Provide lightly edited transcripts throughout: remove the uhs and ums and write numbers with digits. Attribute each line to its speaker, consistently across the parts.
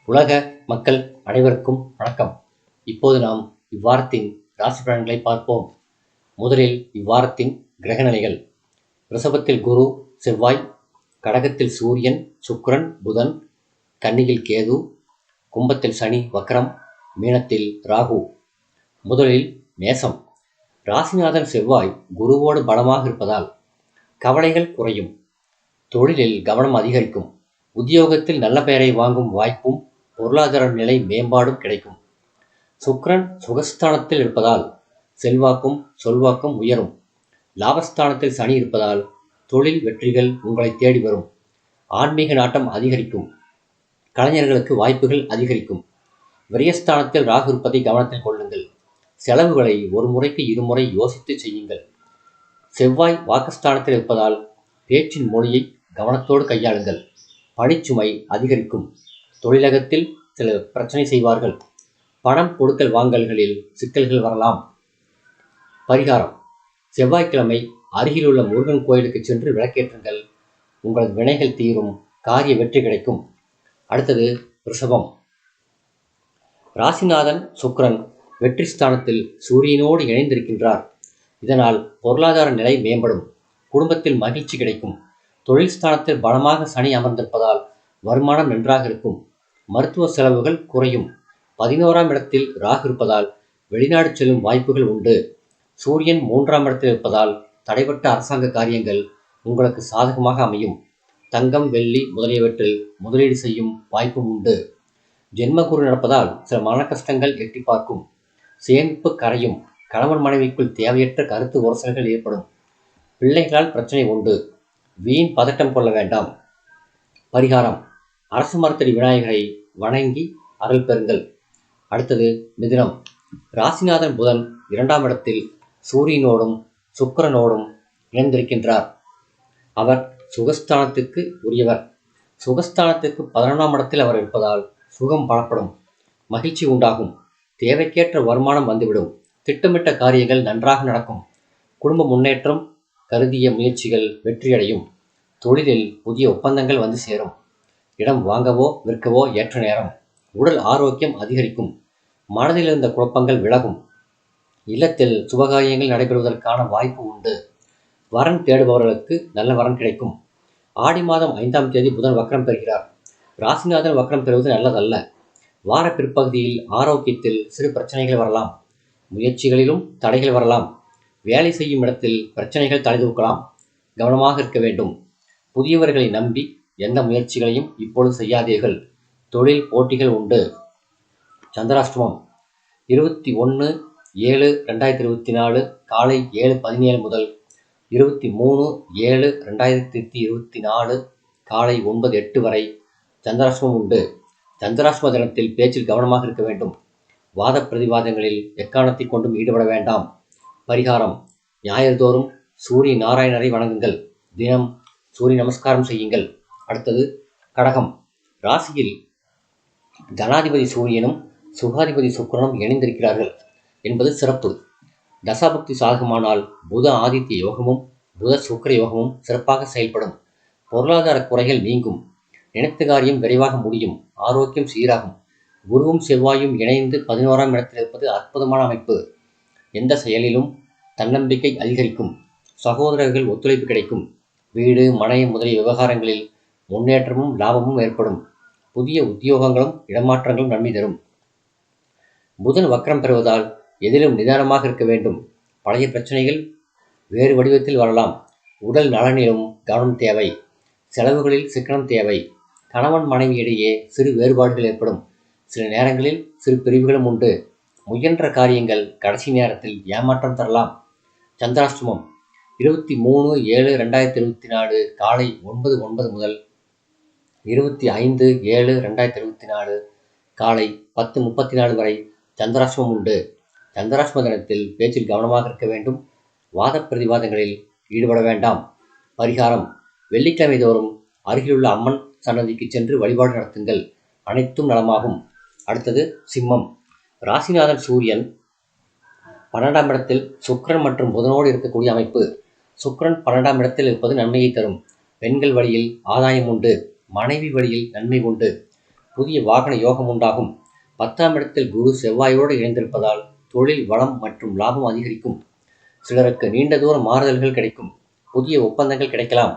Speaker 1: உலக மக்கள் அனைவருக்கும் வணக்கம். இப்போது நாம் இவ்வாரத்தின் ராசி பலன்களை பார்ப்போம். முதலில் இவ்வாரத்தின் கிரகநிலைகள். ரிஷபத்தில் குரு, செவ்வாய், கடகத்தில் சூரியன், சுக்கிரன், புதன், கன்னியில் கேது, கும்பத்தில் சனி வக்ரம், மீனத்தில் ராகு. முதலில் மேசம். ராசிநாதன் செவ்வாய் குருவோடு பலமாக இருப்பதால் கவலைகள் குறையும். தொழிலில் கவனம் அதிகரிக்கும். உத்தியோகத்தில் நல்ல பெயரை வாங்கும் வாய்ப்பும் பொருளாதார நிலை மேம்பாடும் கிடைக்கும். சுக்கிரன் சுகஸ்தானத்தில் இருப்பதால் செல்வாக்கும் சொல்வாக்கும் உயரும். லாபஸ்தானத்தில் சனி இருப்பதால் தொழில் வெற்றிகள் உங்களை தேடி வரும். ஆன்மீக நாட்டம் அதிகரிக்கும். கலைஞர்களுக்கு வாய்ப்புகள் அதிகரிக்கும். விரயஸ்தானத்தில் ராகு இருப்பதை கவனத்தில் கொள்ளுங்கள். செலவுகளை ஒரு முறைக்கு இருமுறை யோசித்து செய்யுங்கள். செவ்வாய் வாக்குஸ்தானத்தில் இருப்பதால் பேச்சின் மொழியை கவனத்தோடு கையாளுங்கள். பணிச்சுமை அதிகரிக்கும். தொழிலகத்தில் சில பிரச்சனை செய்வார்கள். பணம் கொடுக்கல் வாங்கல்களில் சிக்கல்கள் வரலாம். பரிகாரம்: செவ்வாய்க்கிழமை அருகிலுள்ள முருகன் கோயிலுக்கு சென்று விளக்கேற்றுங்கள். உங்களது வினைகள் தீரும். காரிய வெற்றி கிடைக்கும். அடுத்தது ரிஷபம். ராசிநாதன் சுக்கிரன் வெற்றி ஸ்தானத்தில் சூரியனோடு இணைந்திருக்கின்றார். இதனால் பொருளாதார நிலை மேம்படும். குடும்பத்தில் மகிழ்ச்சி கிடைக்கும். தொழில் ஸ்தானத்தில் பலமாக சனி அமர்ந்திருப்பதால் வருமானம் நன்றாக இருக்கும். மருத்துவ செலவுகள் குறையும். 11ஆம் இடத்தில் ராகு இருப்பதால் வெளிநாடு செல்லும் வாய்ப்புகள் உண்டு. சூரியன் 3ஆம் இடத்தில் இருப்பதால் தடைபட்ட அரசாங்க காரியங்கள் உங்களுக்கு சாதகமாக அமையும். தங்கம், வெள்ளி முதலியவற்றில் முதலீடு செய்யும் வாய்ப்பும் உண்டு. ஜென்மகுரு நடப்பதால் சில மன கஷ்டங்கள் எட்டி பார்க்கும். சேமிப்பு கரையும். கணவன் மனைவிக்குள் தேவையற்ற கருத்து உரசல்கள் ஏற்படும். பிள்ளைகளால் பிரச்சனை உண்டு. வீண் பதட்டம் கொள்ள வேண்டாம். பரிகாரம்: அரசு மரத்தடி விநாயகரை வணங்கி அருள் பெறுங்கள். அடுத்தது மிதுனம். ராசிநாதன் புதன் 2ஆம் இடத்தில் சூரியனோடும் சுக்கிரனோடும் இணைந்திருக்கின்றார். அவர் சுகஸ்தானத்துக்கு உரியவர். சுகஸ்தானத்துக்கு 11ஆம் இடத்தில் அவர் இருப்பதால் சுகம் பலப்படும். மகிழ்ச்சி உண்டாகும். தேவைக்கேற்ற வருமானம் வந்துவிடும். திட்டமிட்ட காரியங்கள் நன்றாக நடக்கும். குடும்ப முன்னேற்றம் கருதிய முயற்சிகள் வெற்றியடையும். தொழிலில் புதிய ஒப்பந்தங்கள் வந்து சேரும். இடம் வாங்கவோ விற்கவோ ஏற்ற நேரம். உடல் ஆரோக்கியம் அதிகரிக்கும். மனதில் இருந்த குழப்பங்கள் விலகும். இல்லத்தில் சுபகாரியங்கள் நடைபெறுவதற்கான வாய்ப்பு உண்டு. வரன் தேடுபவர்களுக்கு நல்ல வரன் கிடைக்கும். ஆடி மாதம் 5ஆம் தேதி புதன் வக்ரம் பெறுகிறார். ராசிநாதன் வக்ரம் பெறுவது நல்லதல்ல. வார பிற்பகுதியில் ஆரோக்கியத்தில் சிறு பிரச்சனைகள் வரலாம். முயற்சிகளிலும் தடைகள் வரலாம். வேலை செய்யும் இடத்தில் பிரச்சனைகள் தலைதூக்கலாம். கவனமாக இருக்க வேண்டும். புதியவர்களை நம்பி எந்த முயற்சிகளையும் இப்பொழுது செய்யாதீர்கள். தொழில் போட்டிகள் உண்டு. சந்திராஷ்டமம் 21/7/2024 காலை 7:17 முதல் 23/7/2024 காலை 9:08 வரை சந்திராஷ்டமம் உண்டு. சந்திராஷ்டம தினத்தில் பேச்சில் கவனமாக இருக்க வேண்டும். வாத பிரதிவாதங்களில் எக்காரணத்தை கொண்டும் ஈடுபட வேண்டாம். பரிகாரம்: ஞாயிறுதோறும் சூரிய நாராயணரை வணங்குங்கள். தினம் சூரிய நமஸ்காரம் செய்யுங்கள். அடுத்தது கடகம். ராசியில் தனாதிபதி சூரியனும் சுகாதிபதி சுக்கிரனும் இணைந்திருக்கிறார்கள் என்பது சிறப்பு. தசாபக்தி சாதகமானால் புத ஆதித்ய யோகமும் புத சுக்கிர யோகமும் சிறப்பாக செயல்படும். பொருளாதார குறைகள் நீங்கும். நினைத்த காரியம் விரைவாக முடியும். ஆரோக்கியம் சீராகும். குருவும் செவ்வாயும் இணைந்து 11ஆம் இடத்தில் இருப்பது அற்புதமான அமைப்பு. எந்த செயலிலும் தன்னம்பிக்கை அதிகரிக்கும். சகோதரர்கள் ஒத்துழைப்பு கிடைக்கும். வீடு, மனை முதலிய விவகாரங்களில் முன்னேற்றமும் லாபமும் ஏற்படும். புதிய உத்தியோகங்களும் இடமாற்றங்களும் நன்மை தரும். புதன் வக்ரம் பெறுவதால் எதிலும் நிதானமாக இருக்க வேண்டும். பழைய பிரச்சனைகள் வேறு வடிவத்தில் வரலாம். உடல் நலனிலும் கவனம் தேவை. செலவுகளில் சிக்கனம் தேவை. கணவன் மனைவி இடையே சிறு வேறுபாடுகள் ஏற்படும். சில நேரங்களில் சிறு பிரிவுகளும் உண்டு. முயன்ற காரியங்கள் கடைசி நேரத்தில் ஏமாற்றம் தரலாம். சந்திராஷ்டமம் 23/7/2024 காலை 9:09 முதல் 25/7/2024 காலை 10:34 வரை சந்திராஷ்டமம் உண்டு. சந்திராஷ்டம தினத்தில் பேச்சில் கவனமாக இருக்க வேண்டும். வாத பிரதிவாதங்களில் ஈடுபட வேண்டாம். பரிகாரம்: வெள்ளிக்கிழமை தோறும் அருகிலுள்ள அம்மன் சன்னதிக்கு சென்று வழிபாடு நடத்துங்கள். அனைத்தும் நலமாகும். அடுத்தது சிம்மம். ராசிநாதன் சூரியன் 12ஆம் இடத்தில் சுக்கிரன் மற்றும் புதனோடு இருக்கக்கூடிய அமைப்பு. சுக்கிரன் 12ஆம் இடத்தில் இருப்பது நன்மையை தரும். பெண்கள் வழியில் ஆதாயம் உண்டு. மனைவி வழியில் நன்மை உண்டு. புதிய வாகன யோகம் உண்டாகும். 10ஆம் இடத்தில் குரு செவ்வாயோடு இணைந்திருப்பதால் தொழில் வளம் மற்றும் லாபம் அதிகரிக்கும். சிலருக்கு நீண்ட தூர மாறுதல்கள் கிடைக்கும். புதிய ஒப்பந்தங்கள் கிடைக்கலாம்.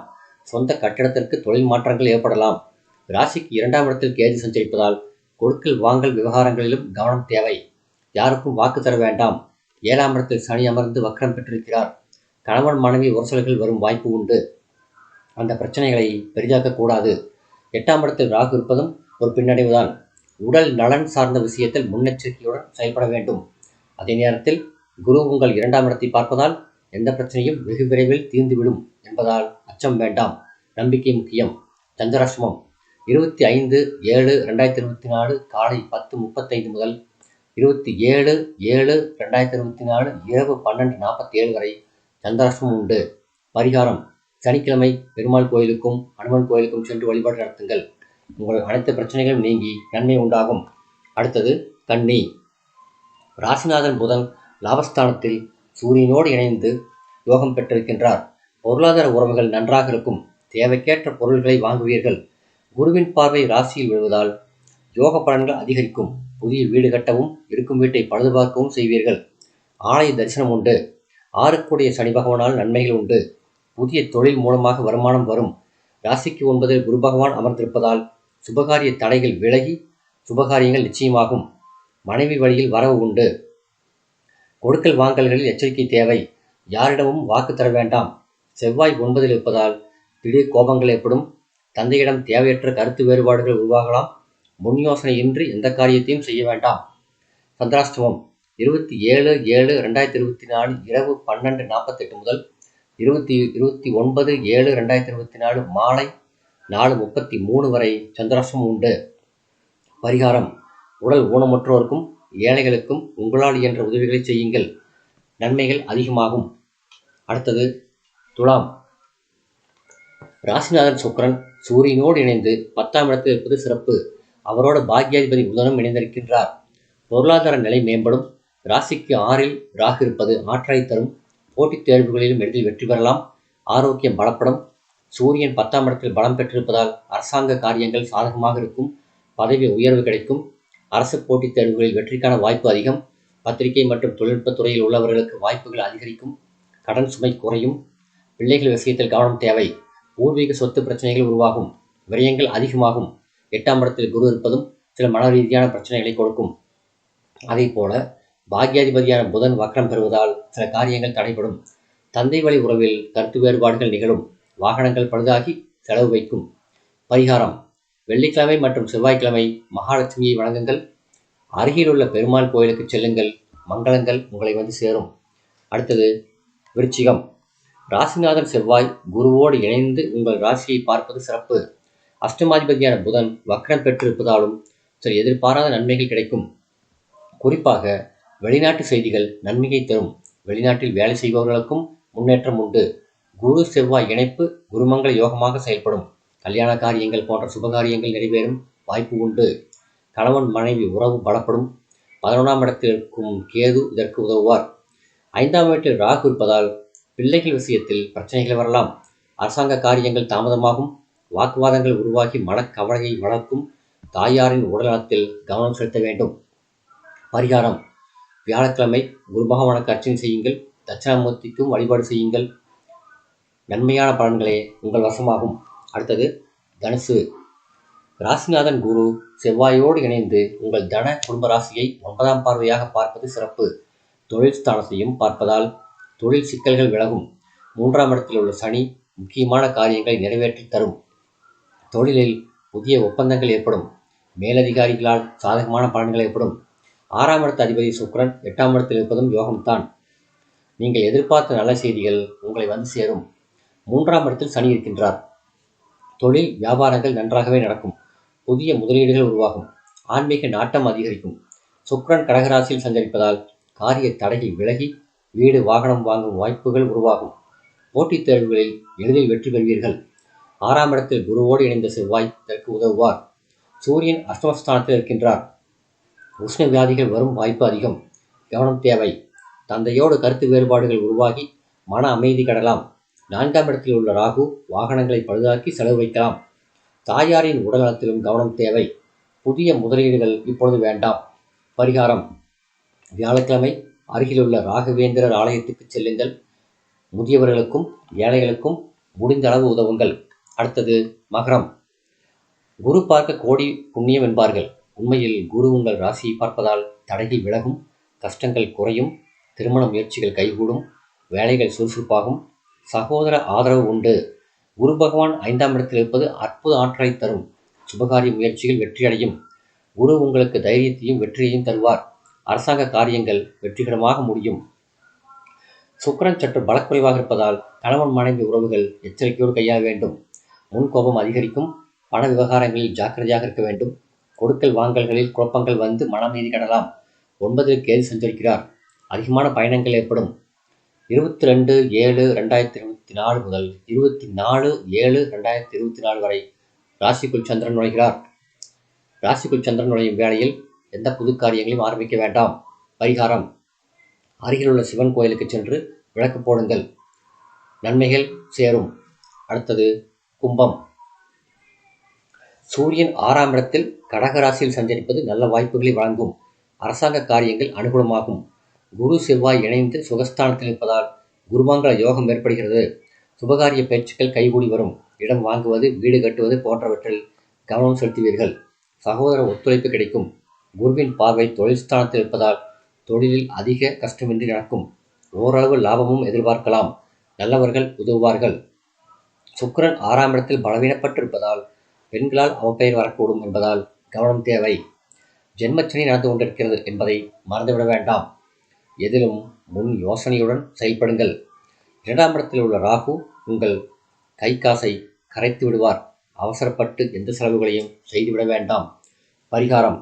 Speaker 1: சொந்த கட்டிடத்திற்கு தொழில் மாற்றங்கள் ஏற்படலாம். ராசிக்கு 2ஆம் இடத்தில் கேது சஞ்சரிப்பதால் கொடுக்கல் வாங்கல் விவகாரங்களிலும் கவனம் தேவை. யாருக்கும் வாக்கு தர வேண்டாம். 7ஆம் இடத்தில் சனி அமர்ந்து வக்ரம் பெற்றிருக்கிறார். கணவன் மனைவி உரசல்கள் வரும் வாய்ப்பு உண்டு. அந்த பிரச்சனைகளை பெரிதாக்க கூடாது. 8ஆம் இடத்தில் ராகு இருப்பதும் ஒரு பின்னடைவுதான். உடல் நலன் சார்ந்த விஷயத்தில் முன்னெச்சரிக்கையுடன் செயல்பட வேண்டும். அதே நேரத்தில் குரு உங்கள் 2ஆம் இடத்தை பார்ப்பதால் எந்த பிரச்சனையும் வெகு விரைவில் தீர்ந்துவிடும் என்பதால் அச்சம் வேண்டாம். நம்பிக்கை முக்கியம். சந்திராஷ்டமம் 25/7/2024 காலை 10:35 முதல் 27/7/2024 இரவு 12:47 வரை சந்திராஷ்டமம் உண்டு. பரிகாரம்: சனிக்கிழமை பெருமாள் கோயிலுக்கும் அனுமன் கோயிலுக்கும் சென்று வழிபாடு நடத்துங்கள். உங்கள் அனைத்து பிரச்சனைகளும் நீங்கி நன்மை உண்டாகும். அடுத்தது கன்னி. ராசிநாதன் புதன் லாபஸ்தானத்தில் சூரியனோடு இணைந்து யோகம் பெற்றிருக்கின்றார். பொருளாதார உறவுகள் நன்றாக இருக்கும். தேவைக்கேற்ற பொருள்களை வாங்குவீர்கள். குருவின் பார்வை ராசியில் விழுவதால் யோக பலன்கள் அதிகரிக்கும். புதிய வீடு கட்டவும் இருக்கும் வீட்டை பழுதுபார்க்கவும் செய்வீர்கள். ஆலய தரிசனம் உண்டு. 6க்குடைய சனி பகவானால் நன்மைகள் உண்டு. புதிய தொழில் மூலமாக வருமானம் வரும். ராசிக்கு 9 குரு பகவான் அமர்ந்திருப்பதால் சுபகாரிய தடைகள் விலகி சுபகாரியங்கள் நிச்சயமாகும். மனைவி வழியில் வரவு உண்டு. கொடுக்கல் வாங்கல்களில் எச்சரிக்கை தேவை. யாரிடமும் வாக்கு தர வேண்டாம். செவ்வாய் 9இல் இருப்பதால் திடீர் கோபங்கள் ஏற்படும். தந்தையிடம் தேவையற்ற கருத்து வேறுபாடுகள் உருவாகலாம். முன் யோசனையின்றி எந்த காரியத்தையும் செய்ய வேண்டாம். சந்திராஷ்டமம் 27/7/2024 இரவு 12:48 முதல் 29/7/2024 மாலை 4:33 வரை சந்திராஷ்டமம் உண்டு. பரிகாரம்: உடல் ஊனமுற்றோருக்கும் ஏழைகளுக்கும் உங்களால் இயன்ற உதவிகளை செய்யுங்கள். நன்மைகள் அதிகமாகும். அடுத்தது துலாம். ராசிநாதன் சுக்கிரன் சூரியனோடு இணைந்து 10ஆம் இடத்தில் இருப்பது சிறப்பு. அவரோட பாக்யாதிபதி புதனும் இணைந்திருக்கின்றார். பொருளாதார நிலை மேம்படும். ராசிக்கு 6இல் ராகு இருப்பது ஆற்றலை தரும். போட்டித் தேர்வுகளிலும் எளிதில் வெற்றி பெறலாம். ஆரோக்கியம் பலப்படும். சூரியன் 10ஆம் இடத்தில் பலம் பெற்றிருப்பதால் அரசாங்க காரியங்கள் சாதகமாக இருக்கும். பதவி உயர்வு கிடைக்கும். அரசு போட்டித் தேர்வுகளில் வெற்றிக்கான வாய்ப்பு அதிகம். பத்திரிகை மற்றும் தொழில்நுட்பத் துறையில் உள்ளவர்களுக்கு வாய்ப்புகள் அதிகரிக்கும். கடன் சுமை குறையும். பிள்ளைகள் விஷயத்தில் கவனம் தேவை. பூர்வீக சொத்து பிரச்சனைகள் உருவாகும். விரயங்கள் அதிகமாகும். 8ஆம் இடத்தில் குரு இருப்பதும் சில மன ரீதியான பிரச்சனைகளை கொடுக்கும். அதே போல பாக்யாதிபதியான புதன் வக்ரம் பெறுவதால் சில காரியங்கள் தடைபடும். தந்தை வழி உறவில் கருத்து வேறுபாடுகள் நிகழும். வாகனங்கள் பழுதாகி செலவு வைக்கும். பரிகாரம்: வெள்ளிக்கிழமை மற்றும் செவ்வாய்க்கிழமை மகாலட்சுமியை வணங்குங்கள். அருகிலுள்ள பெருமாள் கோயிலுக்கு செல்லுங்கள். மங்களங்கள் உங்களை வந்து சேரும். அடுத்தது விருச்சிகம். ராசிநாதன் செவ்வாய் குருவோடு இணைந்து உங்கள் ராசியை பார்ப்பது சிறப்பு. அஷ்டமாதிபதியான புதன் வக்ரம் பெற்றிருப்பதாலும் சில எதிர்பாராத நன்மைகள் கிடைக்கும். குறிப்பாக வெளிநாட்டு செய்திகள் நன்மையை தரும். வெளிநாட்டில் வேலை செய்பவர்களுக்கும் முன்னேற்றம் உண்டு. குரு செவ்வாய் இணைப்பு குருமங்கள யோகமாக செயல்படும். கல்யாண காரியங்கள் போன்ற சுபகாரியங்கள் நிறைவேறும் வாய்ப்பு உண்டு. கணவன் மனைவி உறவு பலப்படும். 11ஆம் இடத்தில் இருக்கும் கேது இதற்கு உதவுவார். 5ஆம் வீட்டில் ராகு இருப்பதால் பிள்ளைகள் விஷயத்தில் பிரச்சனைகள் வரலாம். அரசாங்க காரியங்கள் தாமதமாகும். வாக்குவாதங்கள் உருவாகி மனக்கவலையை வளர்க்கும். தாயாரின் உடல்நலத்தில் கவனம் செலுத்த வேண்டும். பரிகாரம்: வியாழக்கிழமை குரு பகவானுக்கு அர்ச்சனை செய்யுங்கள். தட்சிணாமூர்த்திக்கும் வழிபாடு செய்யுங்கள். நன்மையான பலன்களே உங்கள் வசமாகும். அடுத்தது தனுசு. ராசிநாதன் குரு செவ்வாயோடு இணைந்து உங்கள் தன குடும்ப ராசியை 9ஆம் பார்வையாக பார்ப்பது சிறப்பு. தொழில் ஸ்தானத்தையும் பார்ப்பதால் தொழில் சிக்கல்கள் விலகும். 3ஆம் இடத்தில் உள்ள சனி முக்கியமான காரியங்களை நிறைவேற்றி தரும். தொழிலில் புதிய ஒப்பந்தங்கள் ஏற்படும். மேலதிகாரிகளால் சாதகமான பலன்கள் ஏற்படும். 6ஆம் இடத்து அதிபதி சுக்கிரன் 8ஆம் இடத்தில் இருப்பதும் யோகம்தான். நீங்கள் எதிர்பார்த்த நல்ல செய்திகள் உங்களை வந்து சேரும். 3ஆம் இடத்தில் சனி இருக்கின்றார். தொழில் வியாபாரங்கள் நன்றாகவே நடக்கும். புதிய முதலீடுகள் உருவாகும். ஆன்மீக நாட்டம் அதிகரிக்கும். சுக்கிரன் கடகராசியில் சஞ்சரிப்பதால் காரிய தடைகள் விலகி வீடு வாகனம் வாங்கும் வாய்ப்புகள் உருவாகும். போட்டித் தேர்வுகளில் எளிதில் வெற்றி பெறுவீர்கள். 6ஆம் இடத்தில் குருவோடு இணைந்த செவ்வாய் இதற்கு உதவுவார். சூரியன் அஷ்டமஸ்தானத்தில் இருக்கின்றார். உஷ்ண வியாதிகள் வரும் வாய்ப்பு அதிகம். கவனம் தேவை. தந்தையோடு கருத்து வேறுபாடுகள் உருவாகி மன அமைதி கெடலாம். 4ஆம் இடத்தில் உள்ள ராகு வாகனங்களை பழுதாக்கி செலவு வைக்கலாம். தாயாரின் உடல்நலத்திலும் கவனம் தேவை. புதிய முதலீடுகள் இப்பொழுது வேண்டாம். பரிகாரம்: வியாழக்கிழமை அருகிலுள்ள ராகவேந்திரர் ஆலயத்துக்கு செல்லுங்கள். முதியவர்களுக்கும் ஏழைகளுக்கும் முடிந்த அளவு உதவுங்கள். அடுத்தது மகரம். குரு பார்க்க கோடி புண்ணியம் என்பார்கள். உண்மையில் குரு உங்கள் ராசியை பார்ப்பதால் தடைகள் விலகும், கஷ்டங்கள் குறையும், திருமண முயற்சிகள் கைகூடும், வேலைகள் சுறுசுறுப்பாகும், சகோதர ஆதரவு உண்டு. குரு பகவான் 5ஆம் இடத்தில் இருப்பது அற்புத ஆற்றலை தரும். சுபகாரிய முயற்சிகள் வெற்றியடையும். குரு உங்களுக்கு தைரியத்தையும் வெற்றியையும் தருவார். அரசாங்க காரியங்கள் வெற்றிகரமாக முடியும். சுக்கிரன் சற்று பலக்குறைவாக இருப்பதால் கணவன் மனைவி உறவுகள் எச்சரிக்கையோடு கையாள வேண்டும். முன்கோபம் அதிகரிக்கும். பண விவகாரங்களில் ஜாக்கிரதையாக இருக்க வேண்டும். கொடுக்கல் வாங்கல்களில் குழப்பங்கள் வந்து மனமீதி கடலாம். 9ல் கேது சஞ்சரிக்கிறார். அதிகமான பயணங்கள் ஏற்படும். 22/7/2024 முதல் 24/7/2024 வரை ராசிக்குள் சந்திரன் நுழைகிறார். ராசிக்குள் சந்திரன் நுழையும் வேளையில் எந்த புது காரியங்களையும் ஆரம்பிக்க வேண்டாம். பரிகாரம்: அருகிலுள்ள சிவன் கோயிலுக்கு சென்று விளக்கு போடுங்கள். நன்மைகள் சேரும். அடுத்தது கும்பம். சூரியன் 6ஆம் இடத்தில் கடகராசியில் சஞ்சரிப்பது நல்ல வாய்ப்புகளை வழங்கும். அரசாங்க காரியங்கள் அனுகூலமாகும். குரு செவ்வாய் இணைந்து சுகஸ்தானத்தில் இருப்பதால் குருமங்கள யோகம் ஏற்படுகிறது. சுபகாரிய பேச்சுக்கள் கைகூடி வரும். இடம் வாங்குவது, வீடு கட்டுவது போன்றவற்றில் கவனம் செலுத்துவீர்கள். சகோதர ஒத்துழைப்பு கிடைக்கும். குருவின் பார்வை தொழில் ஸ்தானத்தில் இருப்பதால் தொழிலில் அதிக கஷ்டமின்றி நடக்கும். ஓரளவு லாபமும் எதிர்பார்க்கலாம். நல்லவர்கள் உதவுவார்கள். சுக்கிரன் 6ஆம் இடத்தில் பலவீனப்பட்டிருப்பதால் பெண்களால் அவப்பெயர் வரக்கூடும் என்பதால் கவனம் தேவை. ஜென்மச்சனி நடந்து கொண்டிருக்கிறது என்பதை மறந்துவிட வேண்டாம். எதிலும் முன் யோசனையுடன் செயல்படுங்கள். 2ஆம் இடத்தில் உள்ள ராகு உங்கள் கை காசை கரைத்து விடுவார். அவசரப்பட்டு எந்த செலவுகளையும் செய்துவிட வேண்டாம். பரிகாரம்: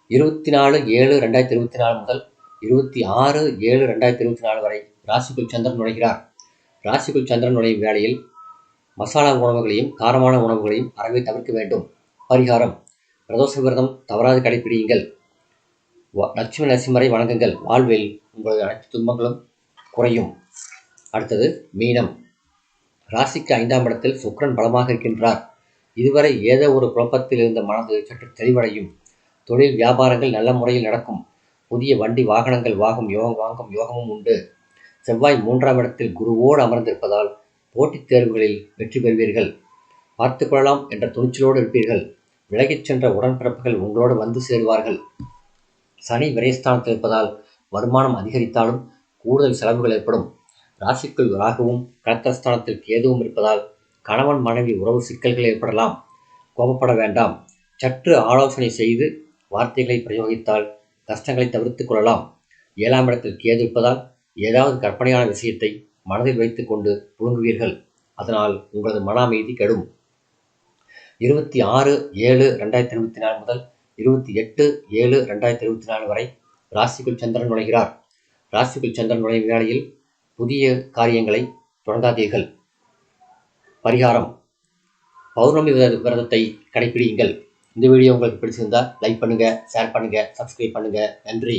Speaker 1: 24/7/2024 முதல் 26/7/2024 வரை ராசிக்குள் சந்திரன் நுழைகிறார். ராசிக்குள் சந்திரன் நுழையும் வேளையில் மசாலா உணவுகளையும் காரமான உணவுகளையும் அறவே தவிர்க்க வேண்டும். பரிகாரம்: பிரதோஷ விரதம் தவறாது கடைபிடியுங்கள். லட்சுமி நரசிம்மரை வணங்குங்கள். வாழ்வில் உங்களது அனைத்து துன்பங்களும் குறையும். அடுத்தது மீனம். ராசிக்கு 5ஆம் இடத்தில் சுக்கிரன் பலமாக இருக்கின்றார். இதுவரை ஏதோ ஒரு குழப்பத்தில் இருந்த மனது சற்று தெளிவடையும். தொழில் வியாபாரங்கள் நல்ல முறையில் நடக்கும். புதிய வண்டி வாகனங்கள் வாங்கும் யோகமும் உண்டு. செவ்வாய் 3ஆம் இடத்தில் குருவோடு அமர்ந்திருப்பதால் போட்டித் தேர்வுகளில் வெற்றி பெறுவீர்கள். பார்த்துக்கொள்ளலாம் என்ற துணிச்சலோடு இருப்பீர்கள். விலகிச் சென்ற உடன்பிறப்புகள் உங்களோடு வந்து சேருவார்கள். சனி விரயஸ்தானத்தில் இருப்பதால் வருமானம் அதிகரித்தாலும் கூடுதல் செலவுகள் ஏற்படும். ராசிக்குள் ராகுவும் கலத்திரஸ்தானத்தில் கேதுவும் இருப்பதால் கணவன் மனைவி உறவு சிக்கல்கள் ஏற்படலாம். கோபப்பட வேண்டாம். சற்று ஆலோசனை செய்து வார்த்தைகளை பிரயோகித்தால் கஷ்டங்களை தவிர்த்துக் கொள்ளலாம். 7ஆம் இடத்தில் கேது இருப்பதால் ஏதாவது கற்பனையான விஷயத்தை மனதில் வைத்துக் கொண்டு புழுங்குவீர்கள். அதனால் உங்களது மன அமைதி கெடும். 26/7/2024 முதல் 28/7/2024 வரை ராசிக்குள் சந்திரன் நுழைகிறார். ராசிக்குள் சந்திரன் நுழையும் வேளையில் புதிய காரியங்களை தொடங்காதீர்கள். பரிகாரம்: பௌர்ணமி விரதத்தை கடைபிடியுங்கள். இந்த வீடியோ உங்களுக்கு பிடிச்சிருந்தால் லைக் பண்ணுங்க, ஷேர் பண்ணுங்க, சப்ஸ்கிரைப் பண்ணுங்க. நன்றி.